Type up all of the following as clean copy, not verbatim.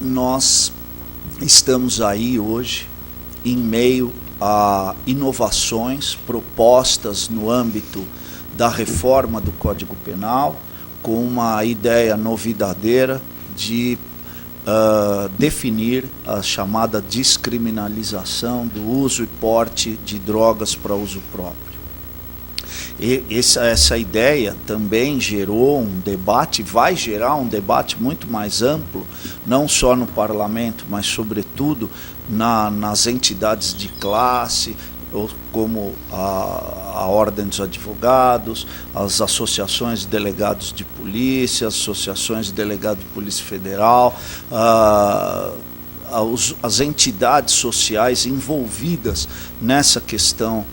nós estamos aí hoje em meio a inovações propostas no âmbito da reforma do Código Penal, com uma ideia novidadeira de definir a chamada descriminalização do uso e porte de drogas para uso próprio. E essa ideia também gerou um debate, vai gerar um debate muito mais amplo, não só no parlamento, mas sobretudo nas entidades de classe, como a Ordem dos Advogados, as associações de delegados de polícia, as associações de delegados de Polícia Federal, as entidades sociais envolvidas nessa questão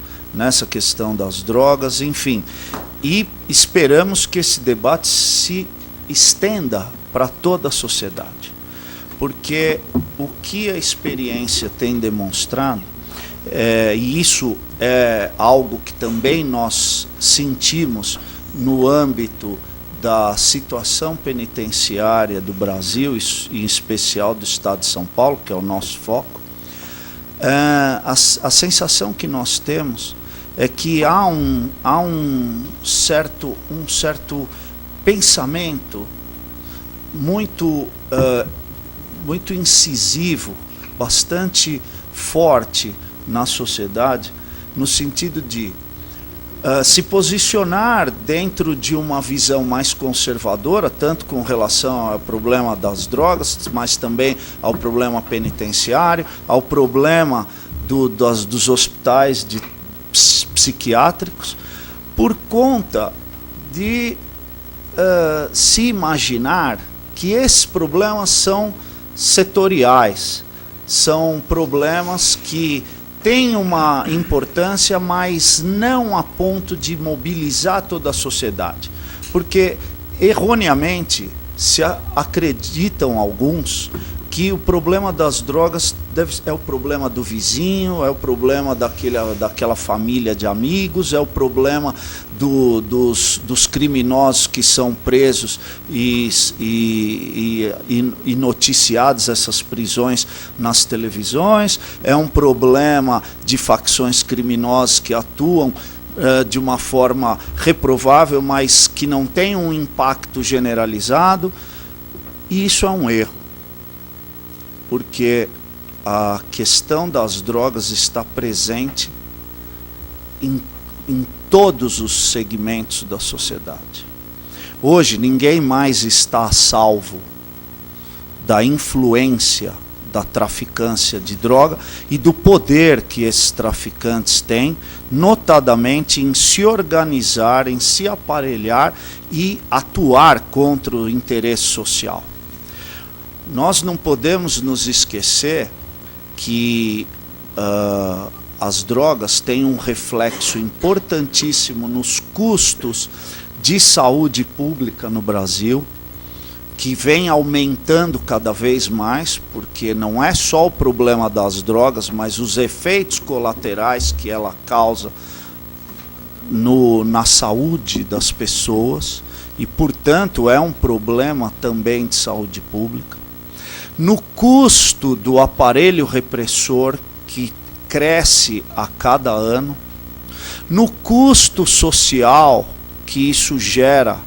das drogas, enfim. E esperamos que esse debate se estenda para toda a sociedade, porque o que a experiência tem demonstrado, e isso é algo que também nós sentimos no âmbito da situação penitenciária do Brasil, e em especial do Estado de São Paulo, que é o nosso foco, a sensação que nós temos é que há um certo pensamento muito incisivo, bastante forte na sociedade, no sentido de se posicionar dentro de uma visão mais conservadora, tanto com relação ao problema das drogas, mas também ao problema penitenciário, ao problema dos hospitais psiquiátricos, por conta de se imaginar que esses problemas são setoriais, são problemas que têm uma importância, mas não a ponto de mobilizar toda a sociedade. Porque, erroneamente, se acreditam alguns que o problema das drogas é o problema do vizinho, é o problema daquela família de amigos, é o problema dos criminosos que são presos e noticiados essas prisões nas televisões, é um problema de facções criminosas que atuam de uma forma reprovável, mas que não tem um impacto generalizado, e isso é um erro. Porque a questão das drogas está presente em todos os segmentos da sociedade. Hoje, ninguém mais está a salvo da influência da traficância de droga e do poder que esses traficantes têm, notadamente em se organizar, em se aparelhar e atuar contra o interesse social. Nós não podemos nos esquecer que as drogas têm um reflexo importantíssimo nos custos de saúde pública no Brasil, que vem aumentando cada vez mais, porque não é só o problema das drogas, mas os efeitos colaterais que ela causa na saúde das pessoas, e, portanto, é um problema também de saúde pública. No custo do aparelho repressor, que cresce a cada ano, no custo social que isso gera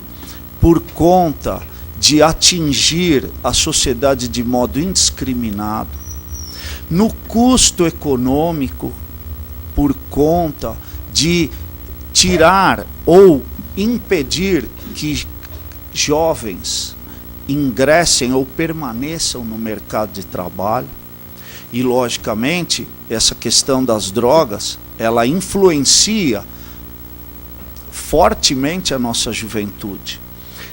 por conta de atingir a sociedade de modo indiscriminado, no custo econômico por conta de tirar ou impedir que jovens ingressem ou permaneçam no mercado de trabalho. E, logicamente, essa questão das drogas, ela influencia fortemente a nossa juventude.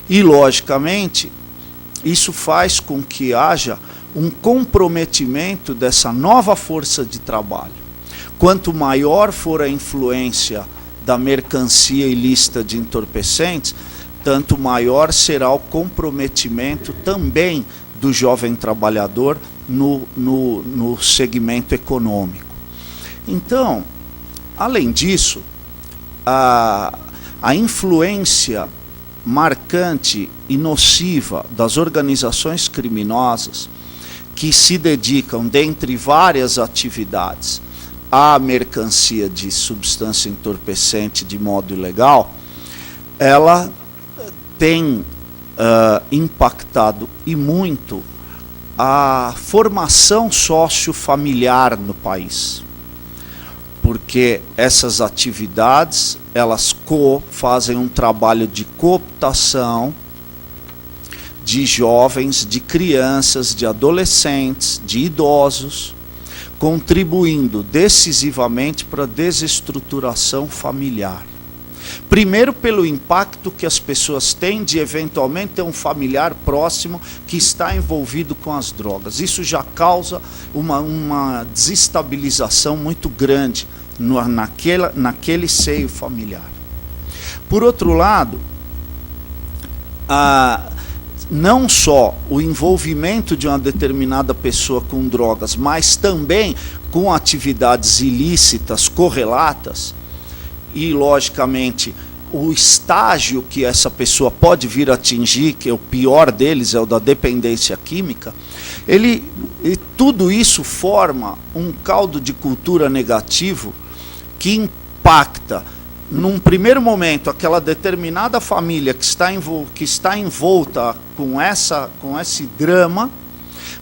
E, logicamente, isso faz com que haja um comprometimento dessa nova força de trabalho. Quanto maior for a influência da mercancia ilícita de entorpecentes, tanto maior será o comprometimento também do jovem trabalhador no segmento econômico. Então, além disso, a influência marcante e nociva das organizações criminosas que se dedicam, dentre várias atividades, à mercancia de substância entorpecente de modo ilegal, ela tem impactado e muito a formação sociofamiliar no país. Porque essas atividades, elas fazem um trabalho de cooptação de jovens, de crianças, de adolescentes, de idosos, contribuindo decisivamente para a desestruturação familiar. Primeiro, pelo impacto que as pessoas têm de eventualmente ter um familiar próximo que está envolvido com as drogas. Isso já causa uma desestabilização muito grande naquele seio familiar. Por outro lado, não só o envolvimento de uma determinada pessoa com drogas, mas também com atividades ilícitas correlatas, e, logicamente, o estágio que essa pessoa pode vir a atingir, que é o pior deles, é o da dependência química, tudo isso forma um caldo de cultura negativo que impacta, num primeiro momento, aquela determinada família que está envolta com esse drama,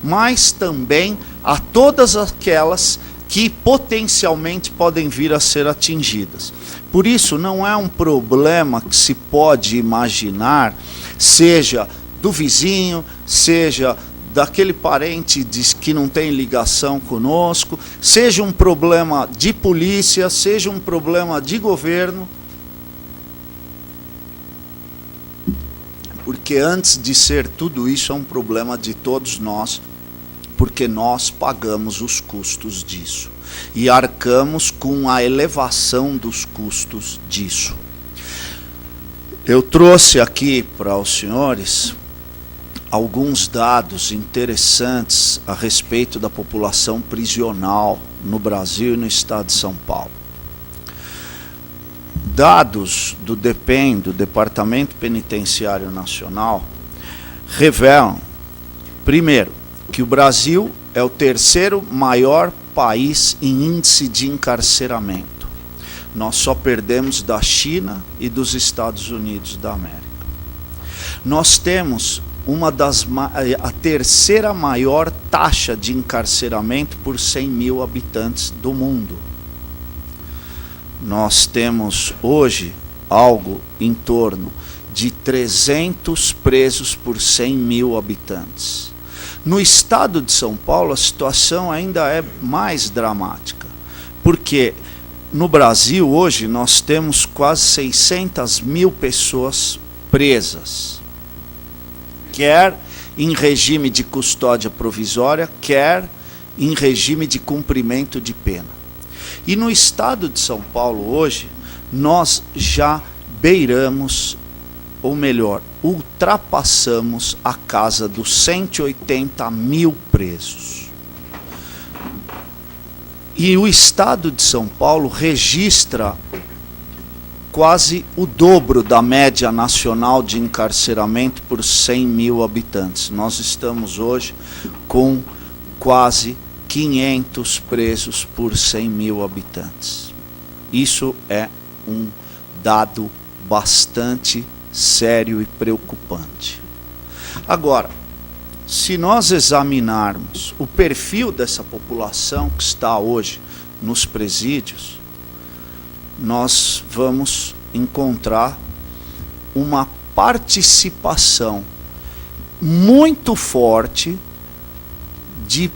mas também a todas aquelas que potencialmente podem vir a ser atingidas. Por isso, não é um problema que se pode imaginar, seja do vizinho, seja daquele parente que não tem ligação conosco, seja um problema de polícia, seja um problema de governo. Porque antes de ser tudo isso, é um problema de todos nós, porque nós pagamos os custos disso e arcamos com a elevação dos custos disso. Eu trouxe aqui para os senhores alguns dados interessantes a respeito da população prisional no Brasil e no estado de São Paulo. Dados do DEPEN, do Departamento Penitenciário Nacional, revelam, primeiro, que o Brasil é o terceiro maior país em índice de encarceramento. Nós só perdemos da China e dos Estados Unidos da América. Nós temos a terceira maior taxa de encarceramento por 100 mil habitantes do mundo. Nós temos hoje algo em torno de 300 presos por 100 mil habitantes. No estado de São Paulo, a situação ainda é mais dramática, porque no Brasil hoje nós temos quase 600 mil pessoas presas, quer em regime de custódia provisória, quer em regime de cumprimento de pena. E no estado de São Paulo hoje, nós já beiramos, ou melhor, ultrapassamos a casa dos 180 mil presos. E o estado de São Paulo registra quase o dobro da média nacional de encarceramento por 100 mil habitantes. Nós estamos hoje com quase 500 presos por 100 mil habitantes. Isso é um dado bastante sério e preocupante. Agora, se nós examinarmos o perfil dessa população que está hoje nos presídios, nós vamos encontrar uma participação muito forte de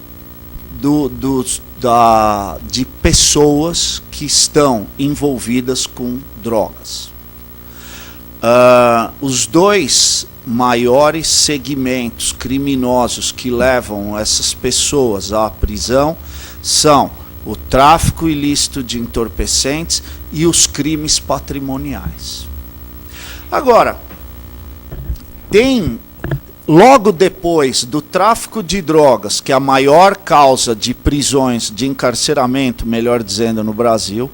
pessoas que estão envolvidas com drogas. Os dois maiores segmentos criminosos que levam essas pessoas à prisão são o tráfico ilícito de entorpecentes e os crimes patrimoniais. Agora, logo depois do tráfico de drogas, que é a maior causa de prisões, de encarceramento, melhor dizendo, no Brasil,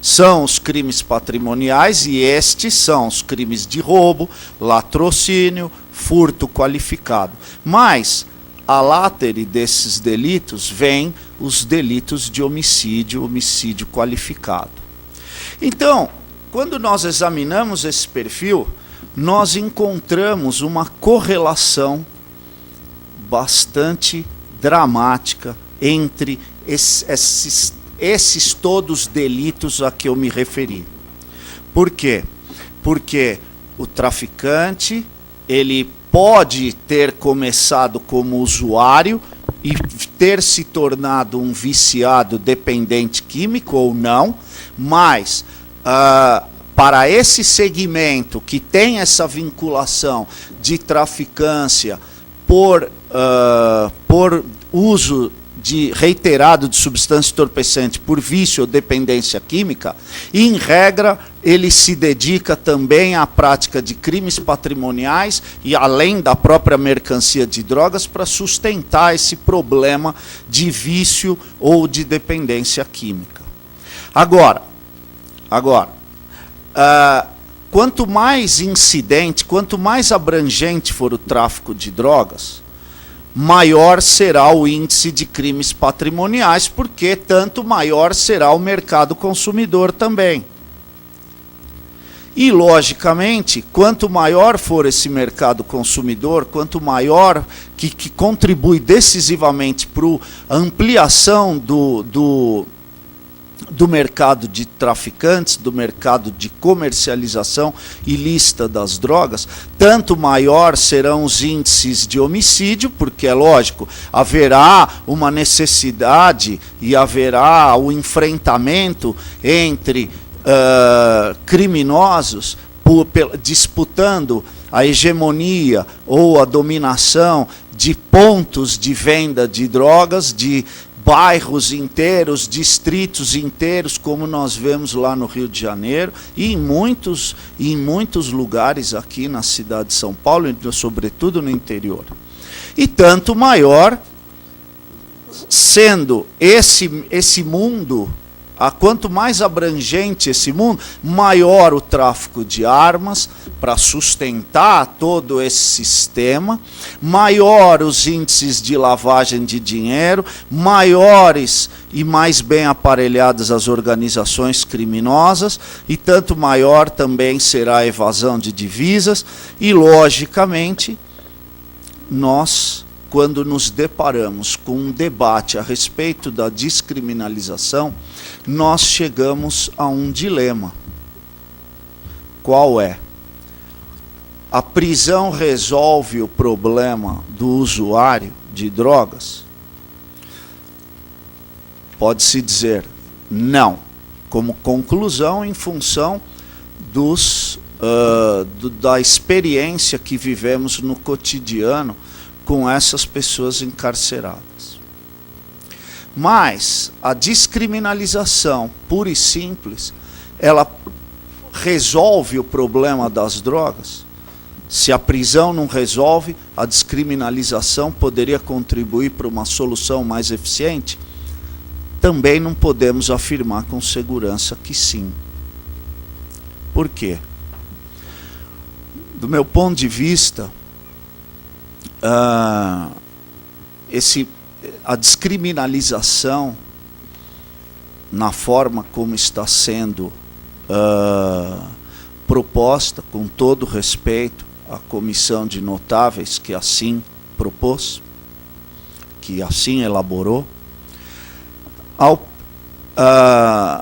são os crimes patrimoniais, e estes são os crimes de roubo, latrocínio, furto qualificado. Mas a látere desses delitos vêm os delitos de homicídio, homicídio qualificado. Então, quando nós examinamos esse perfil, nós encontramos uma correlação bastante dramática entre esses todos delitos a que eu me referi. Por quê? Porque o traficante, ele pode ter começado como usuário e ter se tornado um viciado dependente químico ou não, mas para esse segmento que tem essa vinculação de traficância por uso reiterado de substância entorpecente por vício ou dependência química, em regra, ele se dedica também à prática de crimes patrimoniais e além da própria mercancia de drogas para sustentar esse problema de vício ou de dependência química. Agora, quanto mais incidente, quanto mais abrangente for o tráfico de drogas, maior será o índice de crimes patrimoniais, porque tanto maior será o mercado consumidor também. E, logicamente, quanto maior for esse mercado consumidor, quanto maior que contribui decisivamente para a ampliação do mercado de traficantes, do mercado de comercialização ilícita das drogas, tanto maior serão os índices de homicídio, porque, é lógico, haverá uma necessidade e haverá o enfrentamento entre criminosos disputando a hegemonia ou a dominação de pontos de venda de drogas, de bairros inteiros, distritos inteiros, como nós vemos lá no Rio de Janeiro e em muitos lugares aqui na cidade de São Paulo, sobretudo no interior. E tanto maior sendo esse mundo, quanto mais abrangente esse mundo, maior o tráfico de armas para sustentar todo esse sistema, maior os índices de lavagem de dinheiro, maiores e mais bem aparelhadas as organizações criminosas, e tanto maior também será a evasão de divisas, e logicamente nós, quando nos deparamos com um debate a respeito da descriminalização, nós chegamos a um dilema. Qual é? A prisão resolve o problema do usuário de drogas? Pode-se dizer não, como conclusão em função da experiência que vivemos no cotidiano com essas pessoas encarceradas. Mas a descriminalização pura e simples, ela resolve o problema das drogas? Se a prisão não resolve, a descriminalização poderia contribuir para uma solução mais eficiente? Também não podemos afirmar com segurança que sim. Por quê? Do meu ponto de vista, a descriminalização, na forma como está sendo proposta, com todo respeito à comissão de notáveis que assim propôs, que assim elaborou, a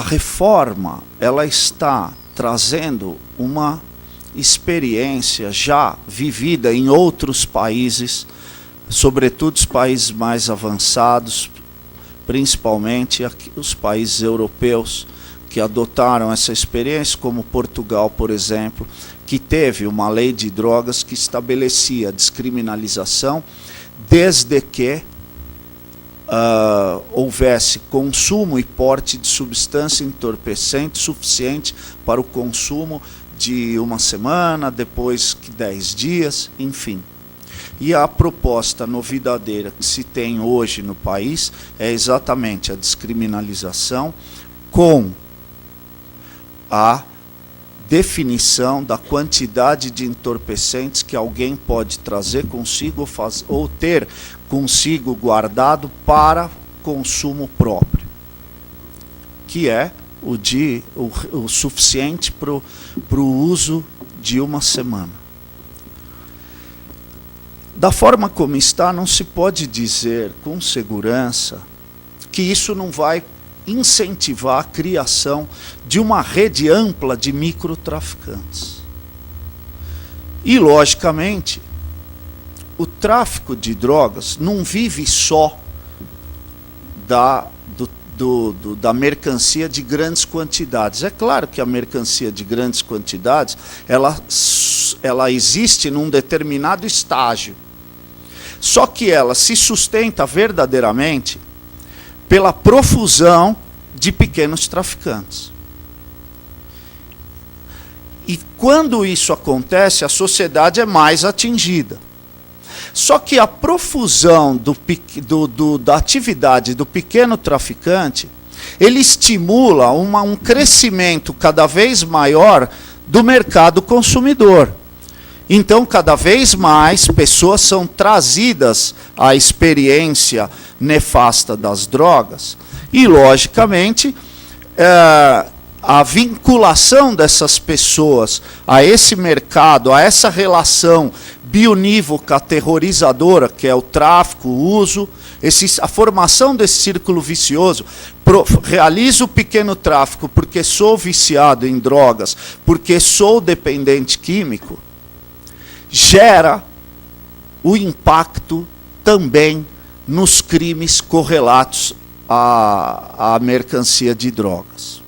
reforma, ela está trazendo uma experiência já vivida em outros países, sobretudo os países mais avançados, principalmente os países europeus que adotaram essa experiência, como Portugal, por exemplo, que teve uma lei de drogas que estabelecia a descriminalização desde que houvesse consumo e porte de substância entorpecente suficiente para o consumo de uma semana, depois que 10 dias, enfim. E a proposta novidadeira que se tem hoje no país é exatamente a descriminalização com a definição da quantidade de entorpecentes que alguém pode trazer consigo ou ter consigo guardado para consumo próprio, que é o suficiente para o uso de uma semana. Da forma como está, não se pode dizer com segurança que isso não vai incentivar a criação de uma rede ampla de microtraficantes. E, logicamente, o tráfico de drogas não vive só da mercancia de grandes quantidades. É claro que a mercancia de grandes quantidades, ela existe num determinado estágio. Só que ela se sustenta verdadeiramente pela profusão de pequenos traficantes. E quando isso acontece, a sociedade é mais atingida. Só que a profusão da atividade do pequeno traficante, ele estimula um crescimento cada vez maior do mercado consumidor. Então, cada vez mais pessoas são trazidas à experiência nefasta das drogas e, logicamente, a vinculação dessas pessoas a esse mercado, a essa relação bionívoca aterrorizadora, que é o tráfico, o uso, a formação desse círculo vicioso. Realizo o pequeno tráfico porque sou viciado em drogas, porque sou dependente químico, gera o impacto também nos crimes correlatos à mercancia de drogas,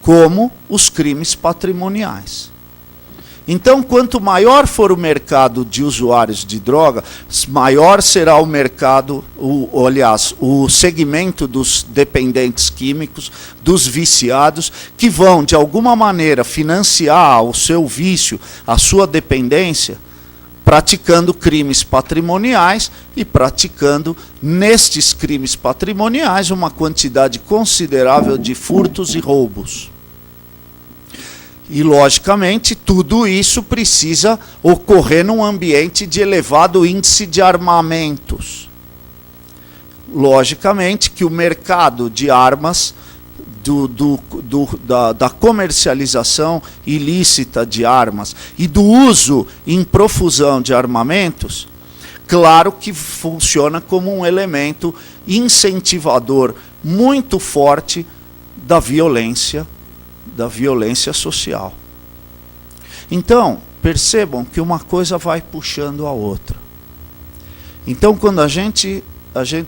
como os crimes patrimoniais. Então, quanto maior for o mercado de usuários de droga, maior será o mercado, o segmento dos dependentes químicos, dos viciados, que vão, de alguma maneira, financiar o seu vício, a sua dependência, praticando crimes patrimoniais e praticando, nestes crimes patrimoniais, uma quantidade considerável de furtos e roubos. E, logicamente, tudo isso precisa ocorrer num ambiente de elevado índice de armamentos. Logicamente que o mercado de armas, da comercialização ilícita de armas e do uso em profusão de armamentos, claro que funciona como um elemento incentivador muito forte da violência social. Então, percebam que uma coisa vai puxando a outra. Então, quando a gente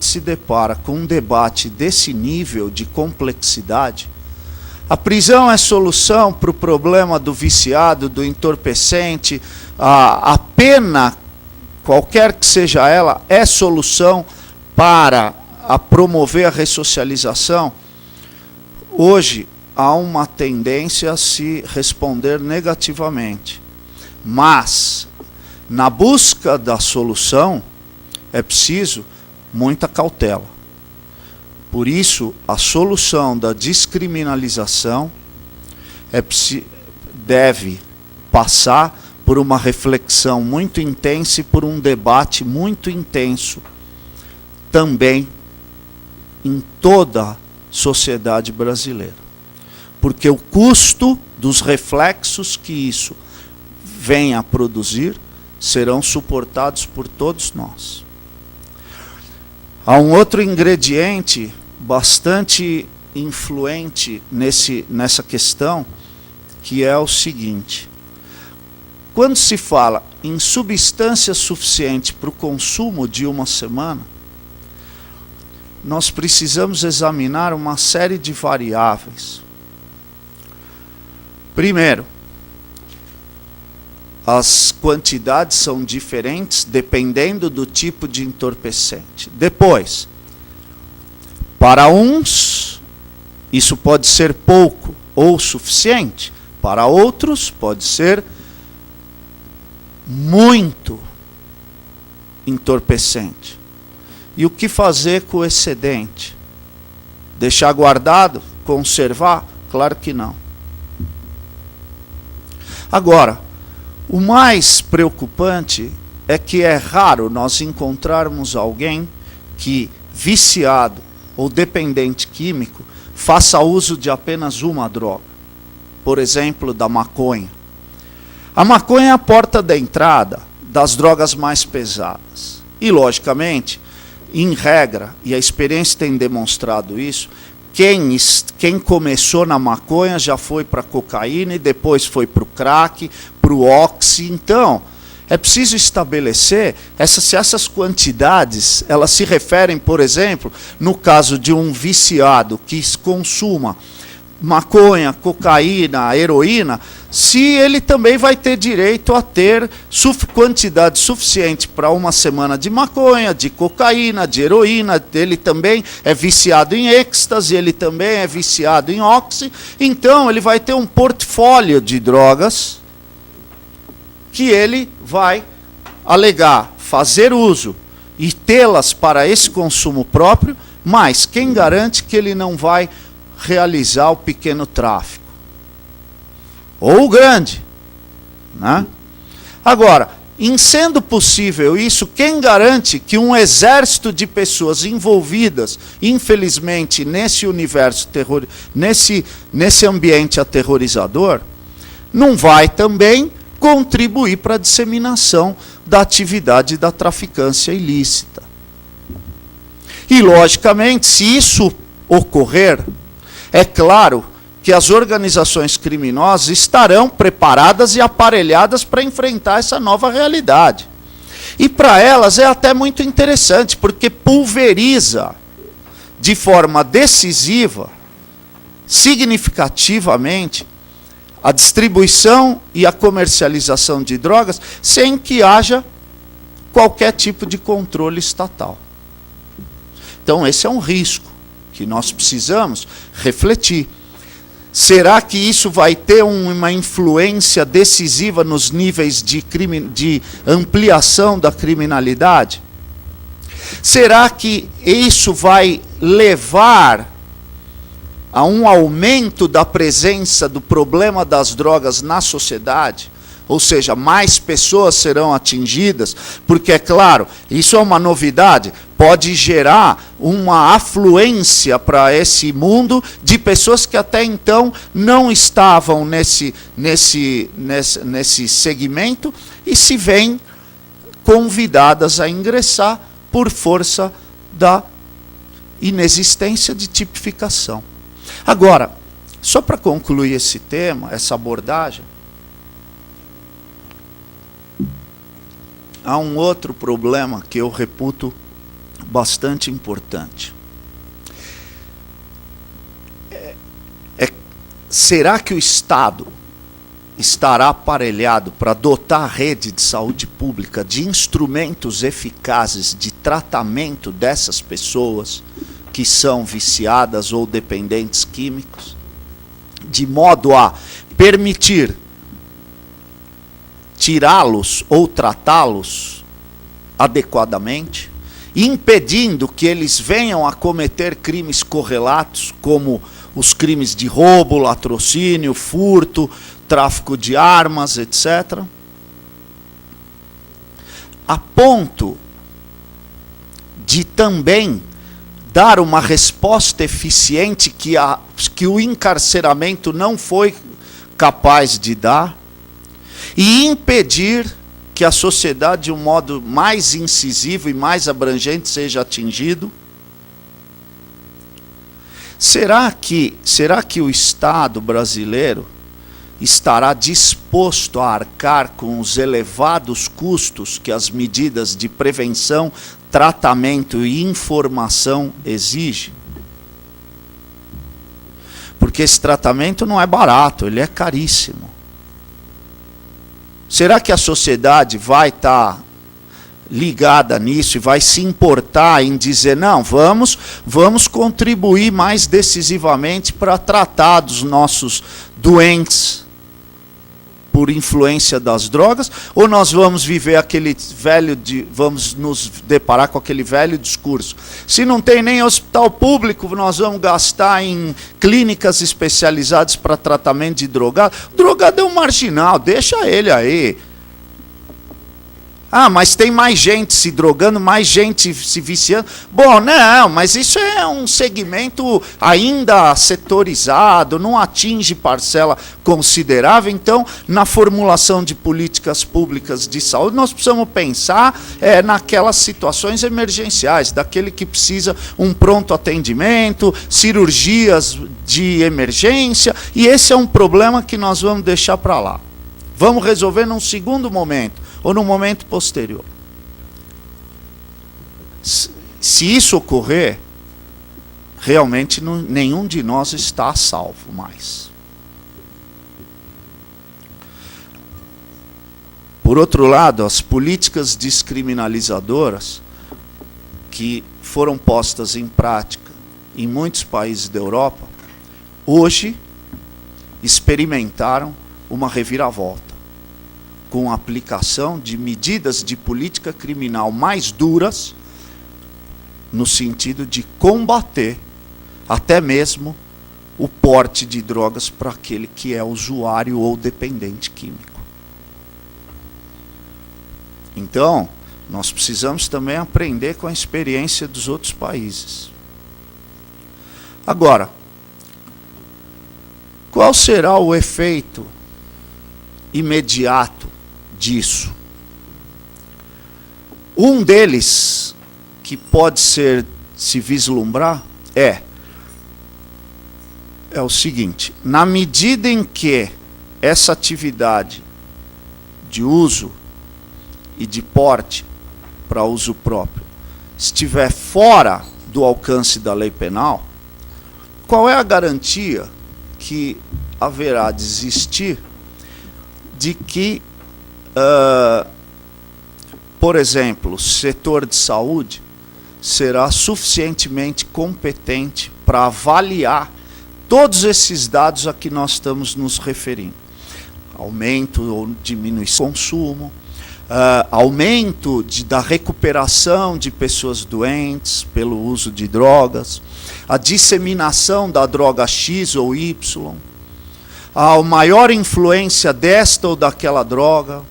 se depara com um debate desse nível de complexidade, a prisão é solução para o problema do viciado, do entorpecente, a pena, qualquer que seja ela, é solução para promover a ressocialização. Hoje, há uma tendência a se responder negativamente. Mas, na busca da solução, é preciso muita cautela. Por isso, a solução da descriminalização deve passar por uma reflexão muito intensa e por um debate muito intenso também em toda a sociedade brasileira. Porque o custo dos reflexos que isso venha a produzir serão suportados por todos nós. Há um outro ingrediente bastante influente nessa questão, que é o seguinte: quando se fala em substância suficiente para o consumo de uma semana, nós precisamos examinar uma série de variáveis. Primeiro, as quantidades são diferentes dependendo do tipo de entorpecente. Depois, para uns, isso pode ser pouco ou suficiente. Para outros, pode ser muito entorpecente. E o que fazer com o excedente? Deixar guardado? Conservar? Claro que não. Agora, o mais preocupante é que é raro nós encontrarmos alguém que, viciado ou dependente químico, faça uso de apenas uma droga. Por exemplo, da maconha. A maconha é a porta da entrada das drogas mais pesadas. E, logicamente, em regra, e a experiência tem demonstrado isso, quem começou na maconha já foi para a cocaína e depois foi para o crack, para o oxi. Então, é preciso estabelecer se essas quantidades, elas se referem, por exemplo, no caso de um viciado que consuma maconha, cocaína, heroína, se ele também vai ter direito a ter quantidade suficiente para uma semana de maconha, de cocaína, de heroína. Ele também é viciado em êxtase, ele também é viciado em oxi. Então, ele vai ter um portfólio de drogas que ele vai alegar fazer uso e tê-las para esse consumo próprio, mas quem garante que ele não vai realizar o pequeno tráfico? Ou o grande, né? Agora, em sendo possível isso, quem garante que um exército de pessoas envolvidas, infelizmente, nesse universo nesse ambiente aterrorizador, não vai também contribuir para a disseminação da atividade da traficância ilícita? E, logicamente, se isso ocorrer, é claro que as organizações criminosas estarão preparadas e aparelhadas para enfrentar essa nova realidade. E para elas é até muito interessante, porque pulveriza de forma decisiva, significativamente, a distribuição e a comercialização de drogas sem que haja qualquer tipo de controle estatal. Então, esse é um risco que nós precisamos refletir. Será que isso vai ter uma influência decisiva nos níveis de ampliação da criminalidade? Será que isso vai levar a um aumento da presença do problema das drogas na sociedade? Ou seja, mais pessoas serão atingidas, porque, é claro, isso é uma novidade, pode gerar uma afluência para esse mundo de pessoas que até então não estavam nesse segmento e se veem convidadas a ingressar por força da inexistência de tipificação. Agora, só para concluir esse tema, essa abordagem, há um outro problema que eu reputo bastante importante. Será que o Estado estará aparelhado para dotar a rede de saúde pública de instrumentos eficazes de tratamento dessas pessoas que são viciadas ou dependentes químicos, de modo a permitir tirá-los ou tratá-los adequadamente, impedindo que eles venham a cometer crimes correlatos, como os crimes de roubo, latrocínio, furto, tráfico de armas, etc., a ponto de também dar uma resposta eficiente que o encarceramento não foi capaz de dar, e impedir que a sociedade, de um modo mais incisivo e mais abrangente, seja atingido? Será que o Estado brasileiro estará disposto a arcar com os elevados custos que as medidas de prevenção, tratamento e informação exigem? Porque esse tratamento não é barato, ele é caríssimo. Será que a sociedade vai estar ligada nisso e vai se importar em dizer, não, vamos contribuir mais decisivamente para tratar dos nossos doentes? por influência das drogas, ou nós vamos viver vamos nos deparar com aquele velho discurso. Se não tem nem hospital público, nós vamos gastar em clínicas especializadas para tratamento de drogado. O drogado é um marginal, deixa ele aí. Ah, mas tem mais gente se drogando, mais gente se viciando. Bom, não, mas isso é um segmento ainda setorizado, não atinge parcela considerável. Então, na formulação de políticas públicas de saúde, nós precisamos pensar naquelas situações emergenciais, daquele que precisa um pronto atendimento, cirurgias de emergência, e esse é um problema que nós vamos deixar para lá. Vamos resolver num segundo momento, ou no momento posterior. Se isso ocorrer, realmente nenhum de nós está a salvo mais. Por outro lado, as políticas descriminalizadoras que foram postas em prática em muitos países da Europa, hoje experimentaram uma reviravolta, com a aplicação de medidas de política criminal mais duras, no sentido de combater até mesmo o porte de drogas para aquele que é usuário ou dependente químico. Então, nós precisamos também aprender com a experiência dos outros países. Agora, qual será o efeito imediato disso? Um deles, que pode se vislumbrar, é o seguinte: na medida em que essa atividade de uso e de porte para uso próprio estiver fora do alcance da lei penal, qual é a garantia que haverá de existir de que, por exemplo, o setor de saúde será suficientemente competente para avaliar todos esses dados a que nós estamos nos referindo? Aumento ou diminuição do consumo, aumento da recuperação de pessoas doentes pelo uso de drogas, a disseminação da droga X ou Y, a maior influência desta ou daquela droga,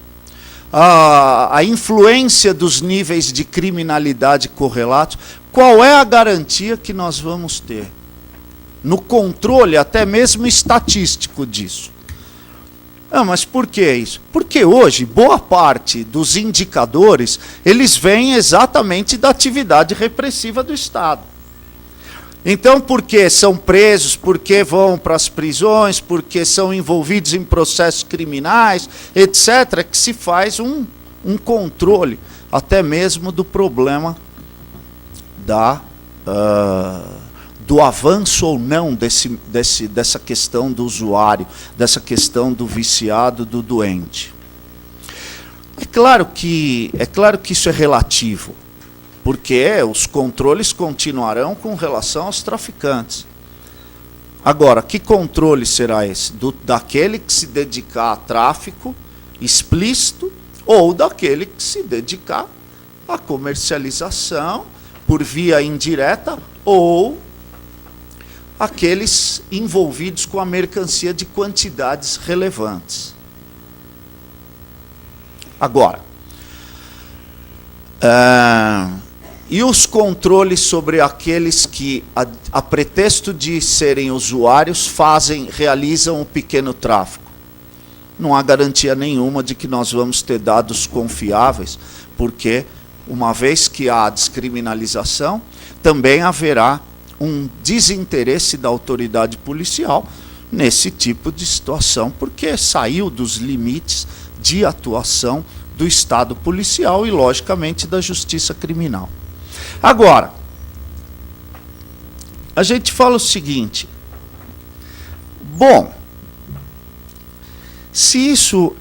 a influência dos níveis de criminalidade correlatos. Qual é a garantia que nós vamos ter no controle até mesmo estatístico disso? Mas por que isso? Porque hoje boa parte dos indicadores, eles vêm exatamente da atividade repressiva do Estado. Então, porque são presos, porque vão para as prisões, porque são envolvidos em processos criminais, etc., que se faz um controle, até mesmo do problema do avanço ou não dessa questão do usuário, dessa questão do viciado, do doente. É claro que isso é relativo, porque os controles continuarão com relação aos traficantes. Agora, que controle será esse? Daquele que se dedicar a tráfico explícito ou daquele que se dedicar à comercialização por via indireta ou aqueles envolvidos com a mercancia de quantidades relevantes. Agora, e os controles sobre aqueles que, a pretexto de serem usuários, realizam o pequeno tráfico? Não há garantia nenhuma de que nós vamos ter dados confiáveis, porque, uma vez que há descriminalização, também haverá um desinteresse da autoridade policial nesse tipo de situação, porque saiu dos limites de atuação do Estado policial e, logicamente, da justiça criminal. Agora, a gente fala o seguinte: bom, se isso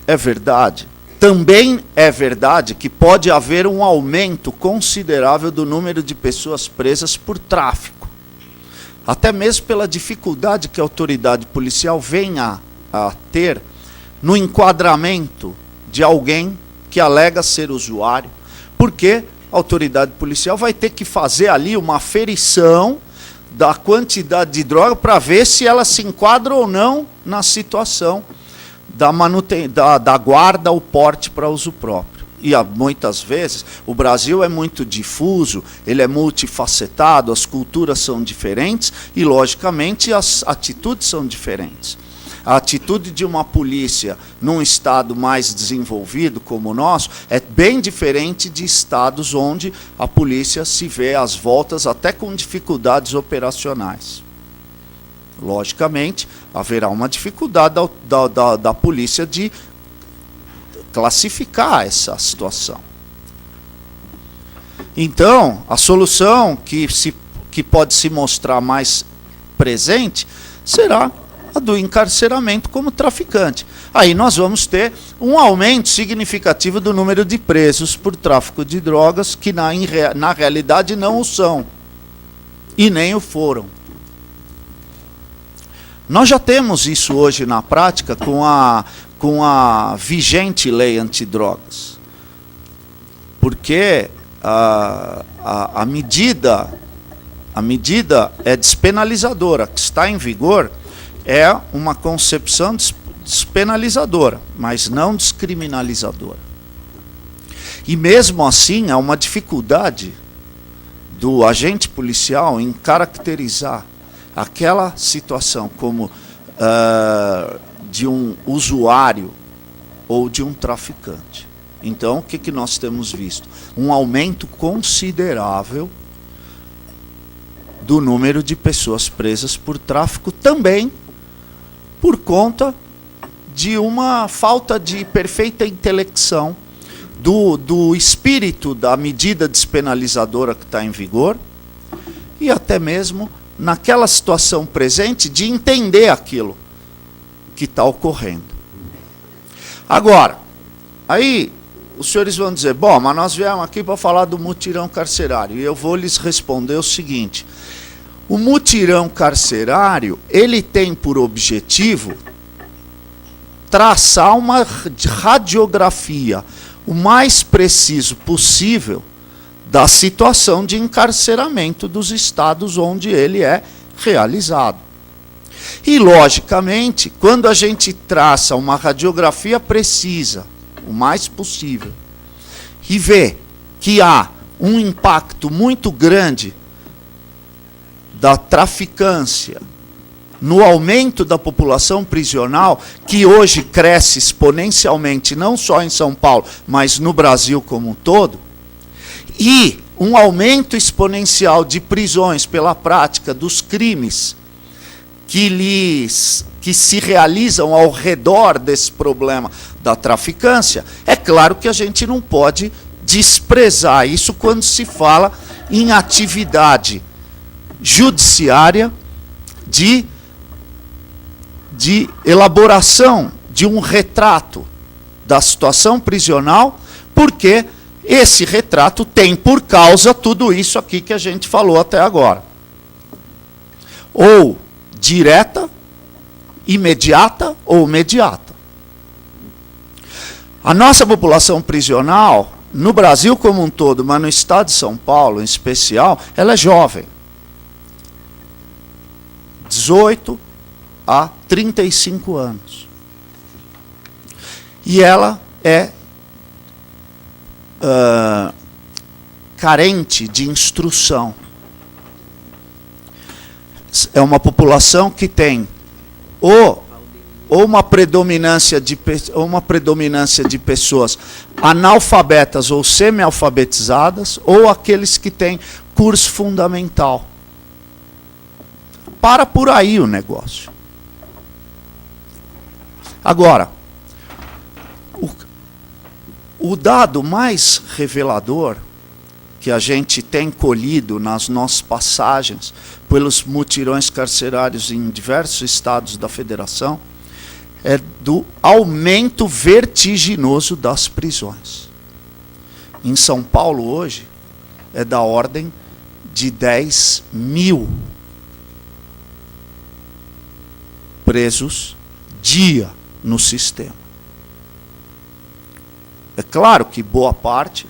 é verdade, também é verdade que pode haver um aumento considerável do número de pessoas presas por tráfico, até mesmo pela dificuldade que a autoridade policial venha a ter no enquadramento de alguém que alega ser usuário, porque a autoridade policial vai ter que fazer ali uma aferição da quantidade de droga para ver se ela se enquadra ou não na situação da guarda ou porte para uso próprio. E muitas vezes o Brasil é muito difuso, ele é multifacetado, as culturas são diferentes e, logicamente, as atitudes são diferentes. A atitude de uma polícia num estado mais desenvolvido como o nosso é bem diferente de estados onde a polícia se vê às voltas até com dificuldades operacionais. Logicamente, haverá uma dificuldade da polícia de classificar essa situação. Então, a solução que pode se mostrar mais presente será a do encarceramento como traficante. Aí nós vamos ter um aumento significativo do número de presos por tráfico de drogas, que na realidade não o são, e nem o foram. Nós já temos isso hoje na prática com a vigente lei antidrogas. Porque a medida é despenalizadora, que está em vigor, é uma concepção despenalizadora, mas não descriminalizadora. E mesmo assim, há uma dificuldade do agente policial em caracterizar aquela situação como de um usuário ou de um traficante. Então, o que nós temos visto? Um aumento considerável do número de pessoas presas por tráfico, também por conta de uma falta de perfeita intelecção do espírito da medida despenalizadora que está em vigor, e até mesmo naquela situação presente de entender aquilo que está ocorrendo. Agora, aí os senhores vão dizer, bom, mas nós viemos aqui para falar do mutirão carcerário, e eu vou lhes responder o seguinte: o mutirão carcerário, ele tem por objetivo traçar uma radiografia o mais preciso possível da situação de encarceramento dos estados onde ele é realizado. E, logicamente, quando a gente traça uma radiografia precisa, o mais possível, e vê que há um impacto muito grande da traficância no aumento da população prisional, que hoje cresce exponencialmente, não só em São Paulo, mas no Brasil como um todo, e um aumento exponencial de prisões pela prática dos crimes que se realizam ao redor desse problema da traficância, é claro que a gente não pode desprezar isso quando se fala em atividade judiciária de elaboração de um retrato da situação prisional, porque esse retrato tem por causa tudo isso aqui que a gente falou até agora. Ou direta, imediata ou mediata. A nossa população prisional, no Brasil como um todo, mas no estado de São Paulo em especial, ela é jovem. 18 a 35 anos. E ela é carente de instrução. É uma população que tem ou uma predominância de pessoas analfabetas ou semi-alfabetizadas, ou aqueles que têm curso fundamental. Para por aí o negócio. Agora, o dado mais revelador que a gente tem colhido nas nossas passagens pelos mutirões carcerários em diversos estados da federação é do aumento vertiginoso das prisões. Em São Paulo hoje é da ordem de 10 mil presos dia no sistema. claro que boa parte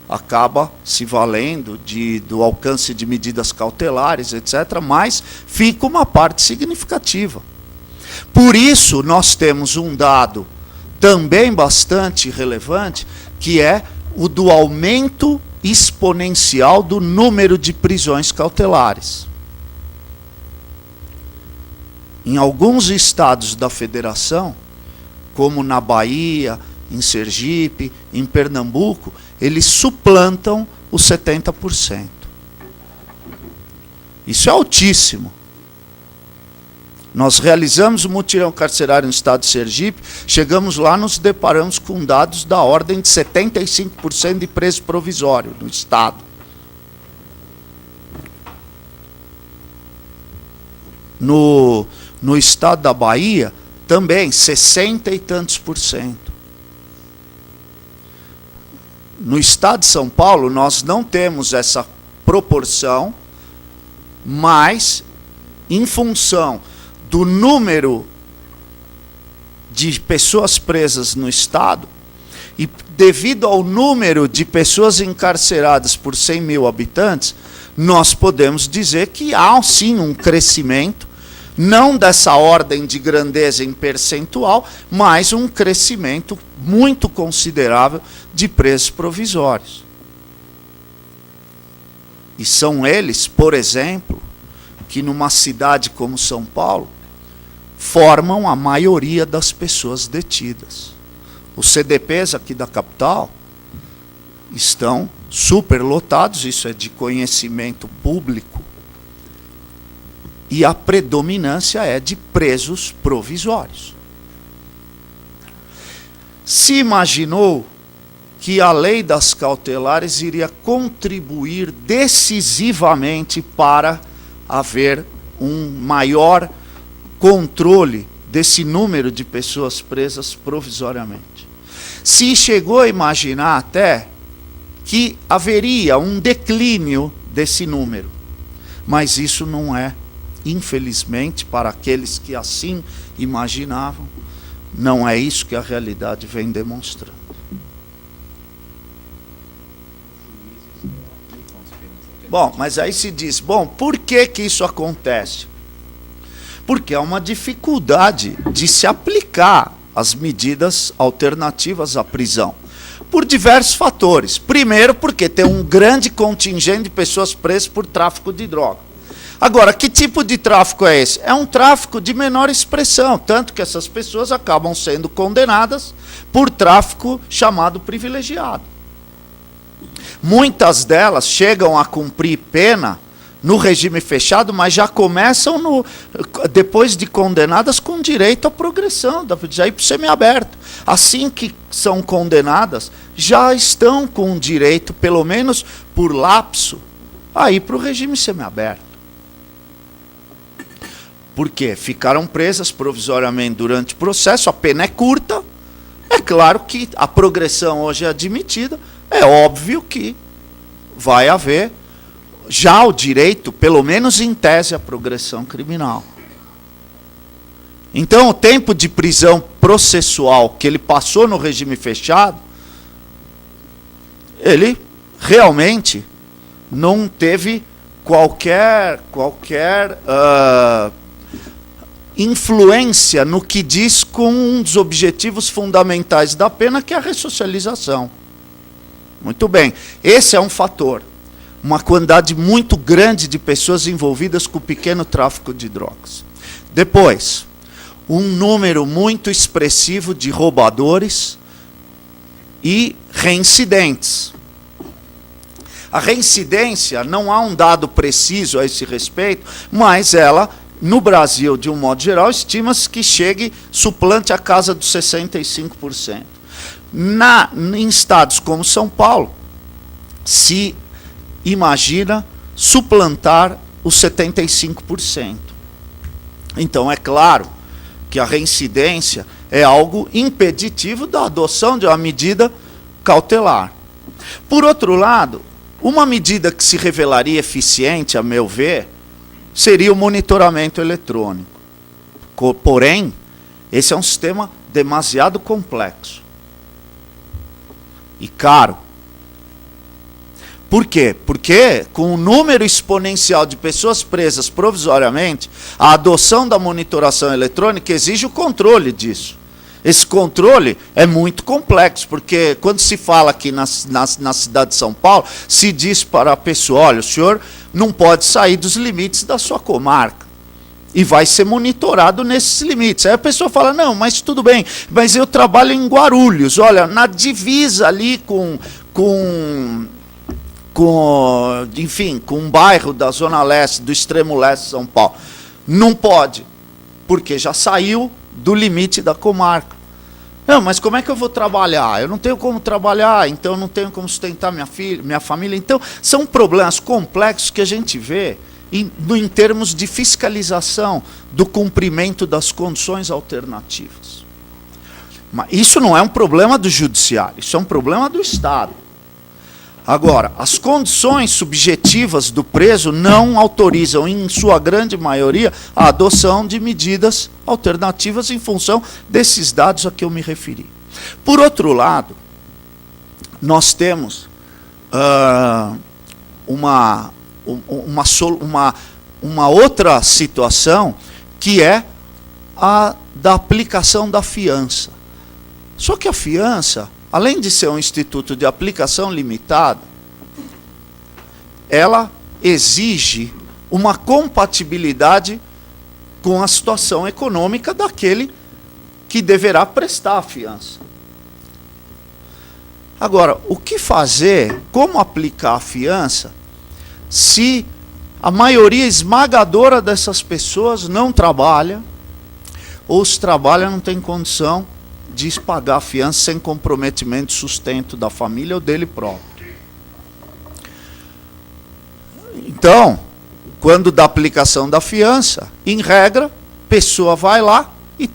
acaba se valendo do alcance de medidas cautelares, etc., mas fica uma parte significativa. Por isso, nós temos um dado também bastante relevante, que é o do aumento exponencial do número de prisões cautelares. Em alguns estados da federação, como na Bahia, em Sergipe, em Pernambuco, eles suplantam os 70%. Isso é altíssimo. Nós realizamos o mutirão carcerário no estado de Sergipe, chegamos lá, nos deparamos com dados da ordem de 75% de preso provisório no estado. No estado da Bahia, também 60 e tantos %. No estado de São Paulo, nós não temos essa proporção, mas, em função do número de pessoas presas no estado, e devido ao número de pessoas encarceradas por 100 mil habitantes, nós podemos dizer que há, sim, um crescimento, não dessa ordem de grandeza em percentual, mas um crescimento muito considerável de presos provisórios. E são eles, por exemplo, que numa cidade como São Paulo, formam a maioria das pessoas detidas. Os CDPs aqui da capital estão superlotados, isso é de conhecimento público, e a predominância é de presos provisórios. Se imaginou que a lei das cautelares iria contribuir decisivamente para haver um maior controle desse número de pessoas presas provisoriamente. Se chegou a imaginar até que haveria um declínio desse número, mas isso não é, infelizmente, para aqueles que assim imaginavam, não é isso que a realidade vem demonstrando. Bom, mas aí se diz, bom, por que que isso acontece? Porque há uma dificuldade de se aplicar as medidas alternativas à prisão, por diversos fatores. Primeiro, porque tem um grande contingente de pessoas presas por tráfico de droga. Agora, que tipo de tráfico é esse? É um tráfico de menor expressão, tanto que essas pessoas acabam sendo condenadas por tráfico chamado privilegiado. Muitas delas chegam a cumprir pena no regime fechado, mas já começam, depois de condenadas, com direito à progressão, já ir para o semiaberto. Assim que são condenadas, já estão com direito, pelo menos por lapso, a ir para o regime semiaberto. Por quê? Ficaram presas provisoriamente durante o processo, a pena é curta, é claro que a progressão hoje é admitida, é óbvio que vai haver já o direito, pelo menos em tese, à progressão criminal. Então, o tempo de prisão processual que ele passou no regime fechado, ele realmente não teve qualquer influência no que diz com um dos objetivos fundamentais da pena, que é a ressocialização. Muito bem, esse é um fator. Uma quantidade muito grande de pessoas envolvidas com o pequeno tráfico de drogas. Depois, um número muito expressivo de roubadores e reincidentes. A reincidência, não há um dado preciso a esse respeito, mas ela, no Brasil, de um modo geral, estima-se que suplante a casa dos 65%. Em estados como São Paulo, se imagina suplantar os 75%. Então, é claro que a reincidência é algo impeditivo da adoção de uma medida cautelar. Por outro lado, uma medida que se revelaria eficiente, a meu ver, seria o monitoramento eletrônico. Porém, esse é um sistema demasiado complexo. e caro. Por quê? Porque com o número exponencial de pessoas presas provisoriamente, a adoção da monitoração eletrônica exige o controle disso. Esse controle é muito complexo, porque quando se fala aqui na cidade de São Paulo, se diz para a pessoa, olha, o senhor não pode sair dos limites da sua comarca. E vai ser monitorado nesses limites. Aí a pessoa fala, não, mas tudo bem, mas eu trabalho em Guarulhos, olha, na divisa ali com um bairro da Zona Leste, do extremo leste de São Paulo. Não pode, porque já saiu do limite da comarca. Não, mas como é que eu vou trabalhar? Eu não tenho como trabalhar, então eu não tenho como sustentar minha família. Então, são problemas complexos que a gente vê em termos de fiscalização do cumprimento das condições alternativas. Mas isso não é um problema do judiciário, isso é um problema do Estado. Agora, as condições subjetivas do preso não autorizam, em sua grande maioria, a adoção de medidas alternativas em função desses dados a que eu me referi. Por outro lado, nós temos uma outra situação, que é a da aplicação da fiança. Só que a fiança, além de ser um instituto de aplicação limitada, ela exige uma compatibilidade com a situação econômica daquele que deverá prestar a fiança. Agora, o que fazer, como aplicar a fiança, se a maioria esmagadora dessas pessoas não trabalha, ou se trabalha não tem condição de pagar a fiança sem comprometimento de sustento da família ou dele próprio. Então, quando da aplicação da fiança, em regra, a pessoa vai lá e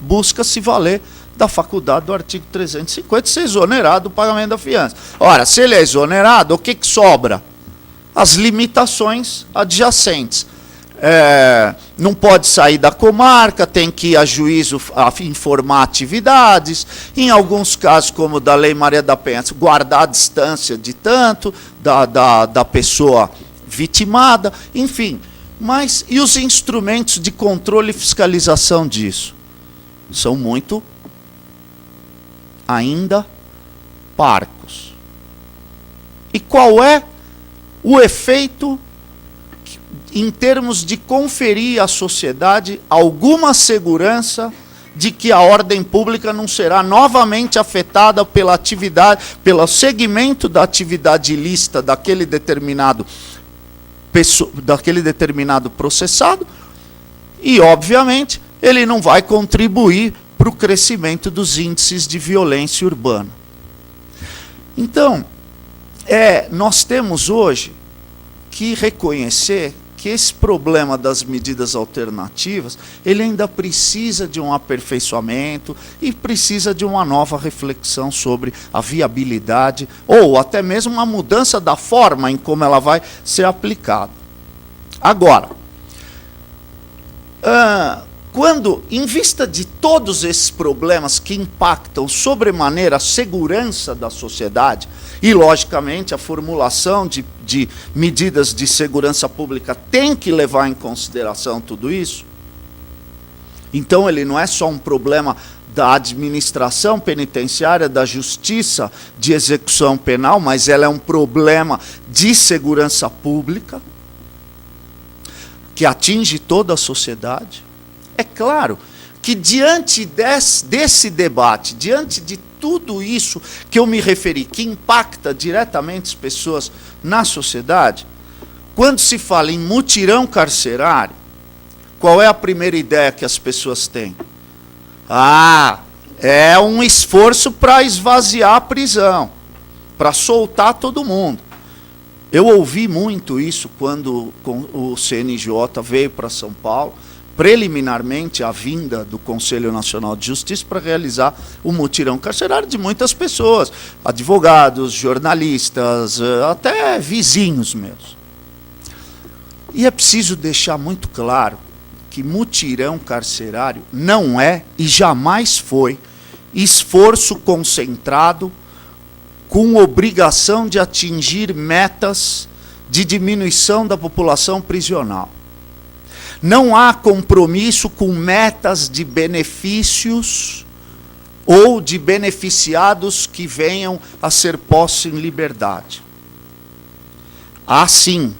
busca se valer da faculdade do artigo 350, ser exonerado do pagamento da fiança. Ora, se ele é exonerado, o que sobra? As limitações adjacentes. Não pode sair da comarca, tem que ir a juízo informar atividades, em alguns casos, como da Lei Maria da Penha, guardar a distância de tanto da pessoa vitimada, enfim. Mas e os instrumentos de controle e fiscalização disso? São muito ainda parcos. E qual é o efeito em termos de conferir à sociedade alguma segurança de que a ordem pública não será novamente afetada pela atividade, pelo segmento da atividade ilícita daquele determinado processado, e, obviamente, ele não vai contribuir para o crescimento dos índices de violência urbana. Então, nós temos hoje que reconhecer que esse problema das medidas alternativas, ele ainda precisa de um aperfeiçoamento e precisa de uma nova reflexão sobre a viabilidade ou até mesmo uma mudança da forma em como ela vai ser aplicada. Agora, quando, em vista de todos esses problemas que impactam sobremaneira a segurança da sociedade, e, logicamente, a formulação de medidas de segurança pública tem que levar em consideração tudo isso, então ele não é só um problema da administração penitenciária, da justiça de execução penal, mas ela é um problema de segurança pública, que atinge toda a sociedade. É claro que diante desse debate, diante de tudo isso que eu me referi, que impacta diretamente as pessoas na sociedade, quando se fala em mutirão carcerário, qual é a primeira ideia que as pessoas têm? É um esforço para esvaziar a prisão, para soltar todo mundo. Eu ouvi muito isso quando o CNJ veio para São Paulo, preliminarmente a vinda do Conselho Nacional de Justiça para realizar o mutirão carcerário de muitas pessoas, advogados, jornalistas, até vizinhos meus. E é preciso deixar muito claro que mutirão carcerário não é e jamais foi esforço concentrado com obrigação de atingir metas de diminuição da população prisional. Não há compromisso com metas de benefícios ou de beneficiados que venham a ser postos em liberdade. Há, sim,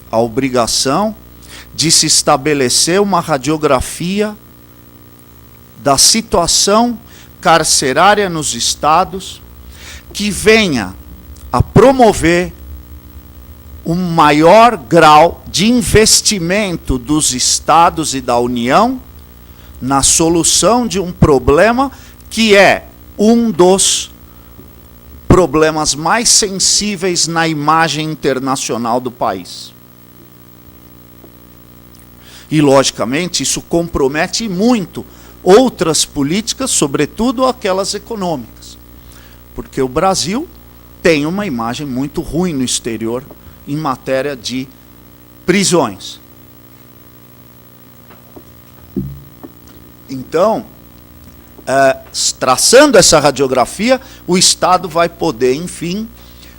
a obrigação de se estabelecer uma radiografia da situação carcerária nos estados que venha a promover um maior grau de investimento dos estados e da União na solução de um problema que é um dos problemas mais sensíveis na imagem internacional do país. E, logicamente, isso compromete muito outras políticas, sobretudo aquelas econômicas. Porque o Brasil tem uma imagem muito ruim no exterior em matéria de prisões. Então, traçando essa radiografia, o Estado vai poder, enfim,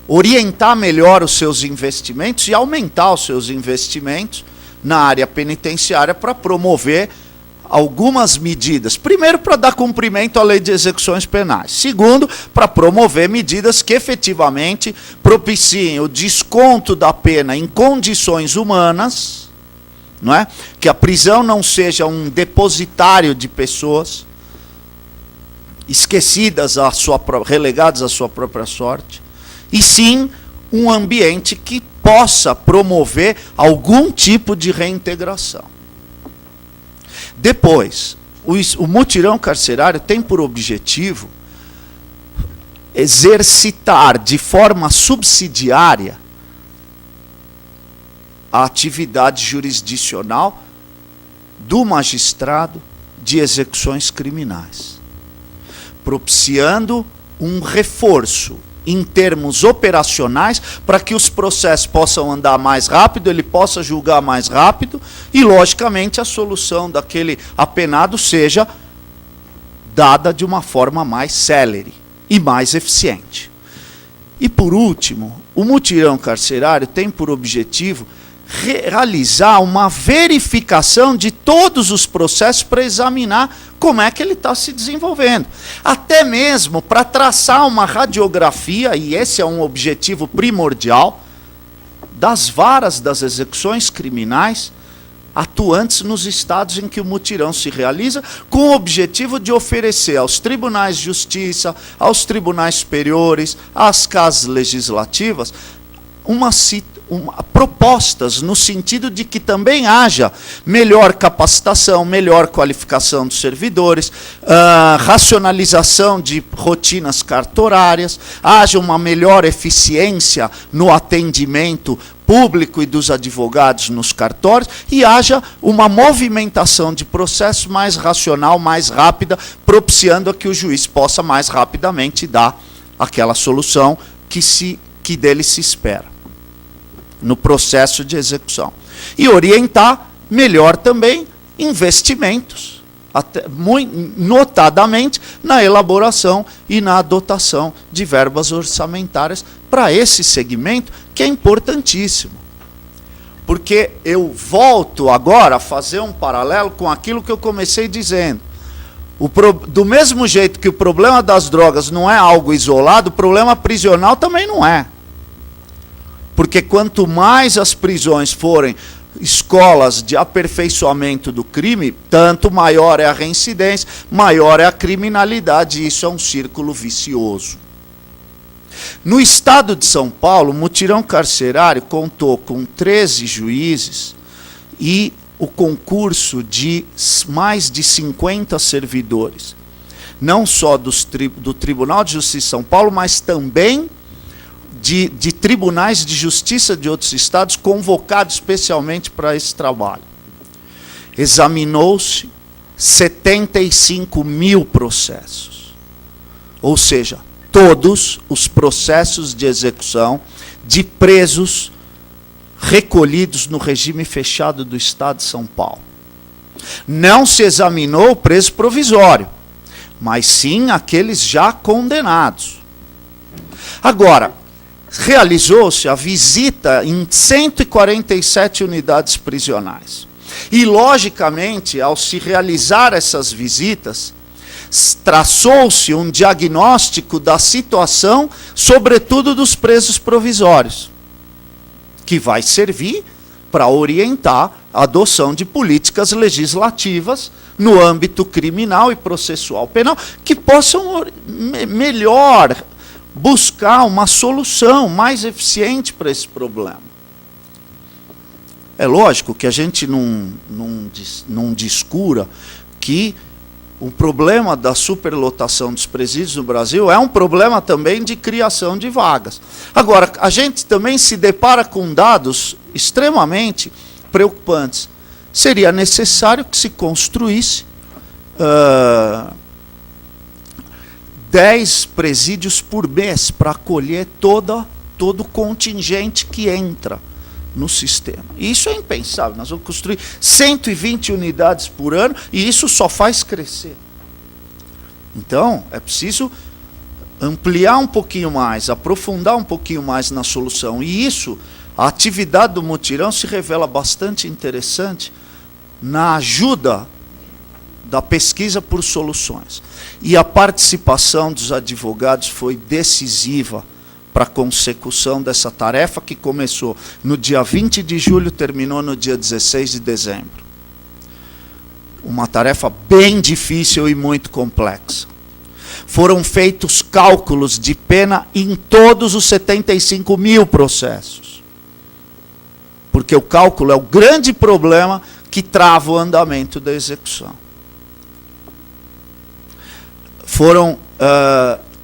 orientar melhor os seus investimentos e aumentar os seus investimentos na área penitenciária para promover algumas medidas. Primeiro, para dar cumprimento à lei de execuções penais. Segundo, para promover medidas que efetivamente propiciem o desconto da pena em condições humanas, não é? Que a prisão não seja um depositário de pessoas esquecidas, relegadas à sua própria sorte, e sim um ambiente que possa promover algum tipo de reintegração. Depois, o mutirão carcerário tem por objetivo exercitar de forma subsidiária a atividade jurisdicional do magistrado de execuções criminais, propiciando um reforço em termos operacionais, para que os processos possam andar mais rápido, ele possa julgar mais rápido, e, logicamente, a solução daquele apenado seja dada de uma forma mais célere e mais eficiente. E, por último, o mutirão carcerário tem por objetivo realizar uma verificação de todos os processos para examinar como é que ele está se desenvolvendo. Até mesmo para traçar uma radiografia, e esse é um objetivo primordial, das varas das execuções criminais atuantes nos estados em que o mutirão se realiza, com o objetivo de oferecer aos tribunais de justiça, aos tribunais superiores, às casas legislativas, propostas no sentido de que também haja melhor capacitação, melhor qualificação dos servidores, racionalização de rotinas cartorárias, haja uma melhor eficiência no atendimento público e dos advogados nos cartórios, e haja uma movimentação de processo mais racional, mais rápida, propiciando a que o juiz possa mais rapidamente dar aquela solução que dele se espera no processo de execução. E orientar melhor também investimentos, notadamente na elaboração e na dotação de verbas orçamentárias para esse segmento, que é importantíssimo. Porque eu volto agora a fazer um paralelo com aquilo que eu comecei dizendo. Do mesmo jeito que o problema das drogas não é algo isolado, o problema prisional também não é. Porque quanto mais as prisões forem escolas de aperfeiçoamento do crime, tanto maior é a reincidência, maior é a criminalidade, e isso é um círculo vicioso. No estado de São Paulo, o mutirão carcerário contou com 13 juízes e o concurso de mais de 50 servidores, não só do Tribunal de Justiça de São Paulo, mas também de tribunais de justiça de outros estados, convocados especialmente para esse trabalho. Examinou-se 75 mil processos. Ou seja, todos os processos de execução de presos recolhidos no regime fechado do Estado de São Paulo. Não se examinou o preso provisório, mas sim aqueles já condenados. Agora, realizou-se a visita em 147 unidades prisionais. E, logicamente, ao se realizar essas visitas, traçou-se um diagnóstico da situação, sobretudo dos presos provisórios, que vai servir para orientar a adoção de políticas legislativas no âmbito criminal e processual penal, que possam melhor buscar uma solução mais eficiente para esse problema. É lógico que a gente não descura que o problema da superlotação dos presídios no Brasil é um problema também de criação de vagas. Agora, a gente também se depara com dados extremamente preocupantes. Seria necessário que se construísse 10 presídios por mês para acolher todo o contingente que entra no sistema. E isso é impensável. Nós vamos construir 120 unidades por ano e isso só faz crescer. Então, é preciso ampliar um pouquinho mais, aprofundar um pouquinho mais na solução. E isso, a atividade do mutirão se revela bastante interessante na ajuda da pesquisa por soluções. E a participação dos advogados foi decisiva para a consecução dessa tarefa, que começou no dia 20 de julho, terminou no dia 16 de dezembro. Uma tarefa bem difícil e muito complexa. Foram feitos cálculos de pena em todos os 75 mil processos. Porque o cálculo é o grande problema que trava o andamento da execução. Foram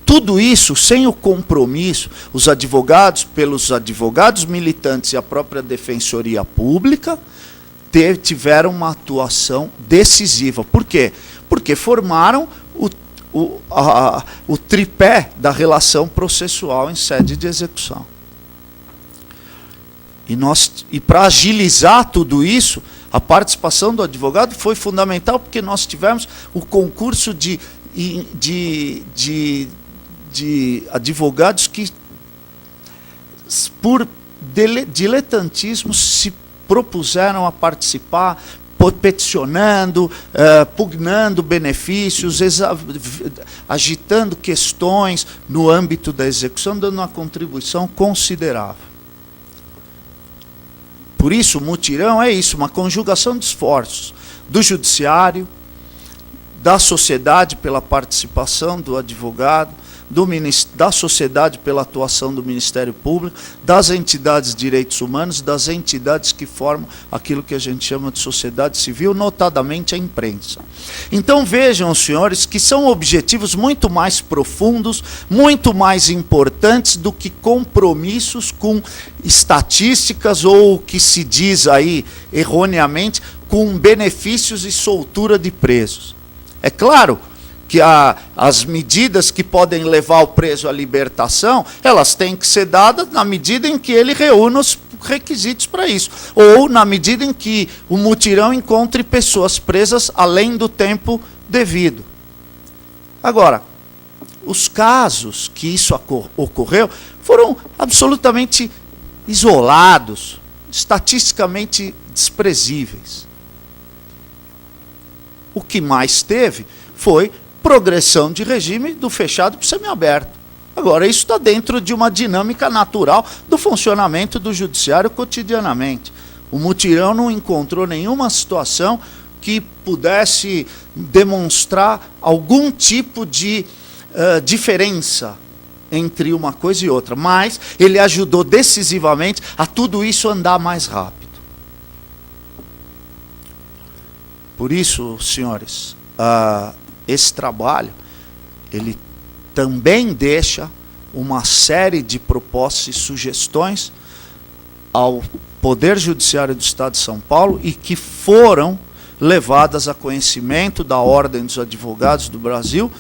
tudo isso sem o compromisso, os advogados, pelos advogados militantes e a própria Defensoria Pública, tiveram uma atuação decisiva. Por quê? Porque formaram o tripé da relação processual em sede de execução. E para agilizar tudo isso, a participação do advogado foi fundamental, porque nós tivemos o concurso de advogados que, por diletantismo, se propuseram a participar, peticionando, pugnando benefícios, agitando questões no âmbito da execução, dando uma contribuição considerável. Por isso, o mutirão é isso, uma conjugação de esforços do judiciário, da sociedade pela participação do advogado, da sociedade pela atuação do Ministério Público, das entidades de direitos humanos, das entidades que formam aquilo que a gente chama de sociedade civil, notadamente a imprensa. Então vejam, senhores, que são objetivos muito mais profundos, muito mais importantes do que compromissos com estatísticas ou o que se diz aí erroneamente com benefícios e soltura de presos. É claro que as medidas que podem levar o preso à libertação, elas têm que ser dadas na medida em que ele reúna os requisitos para isso. Ou na medida em que o mutirão encontre pessoas presas além do tempo devido. Agora, os casos que isso ocorreu foram absolutamente isolados, estatisticamente desprezíveis. O que mais teve foi progressão de regime do fechado para o semiaberto. Agora, isso está dentro de uma dinâmica natural do funcionamento do judiciário cotidianamente. O mutirão não encontrou nenhuma situação que pudesse demonstrar algum tipo de diferença entre uma coisa e outra, mas ele ajudou decisivamente a tudo isso andar mais rápido. Por isso, senhores, esse trabalho, ele também deixa uma série de propostas e sugestões ao Poder Judiciário do Estado de São Paulo e que foram levadas a conhecimento da Ordem dos Advogados do Brasil,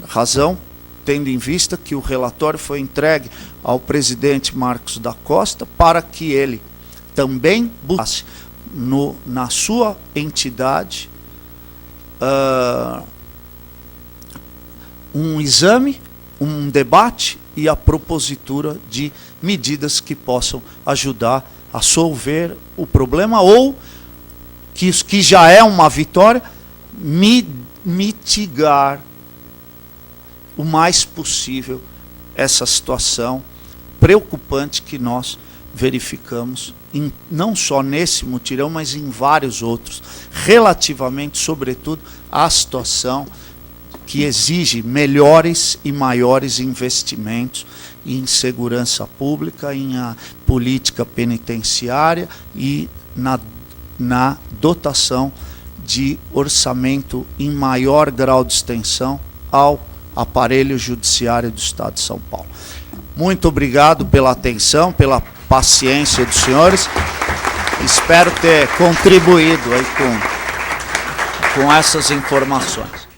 razão tendo em vista que o relatório foi entregue ao presidente Marcos da Costa para que ele também buscasse na sua entidade um exame, um debate e a propositura de medidas que possam ajudar a solver o problema ou, que já é uma vitória, mitigar o mais possível essa situação preocupante que nós verificamos, não só nesse mutirão, mas em vários outros, relativamente, sobretudo, à situação que exige melhores e maiores investimentos em segurança pública, em política penitenciária e na dotação de orçamento em maior grau de extensão ao aparelho judiciário do Estado de São Paulo. Muito obrigado pela atenção, pela paciência dos senhores. Espero ter contribuído aí com essas informações.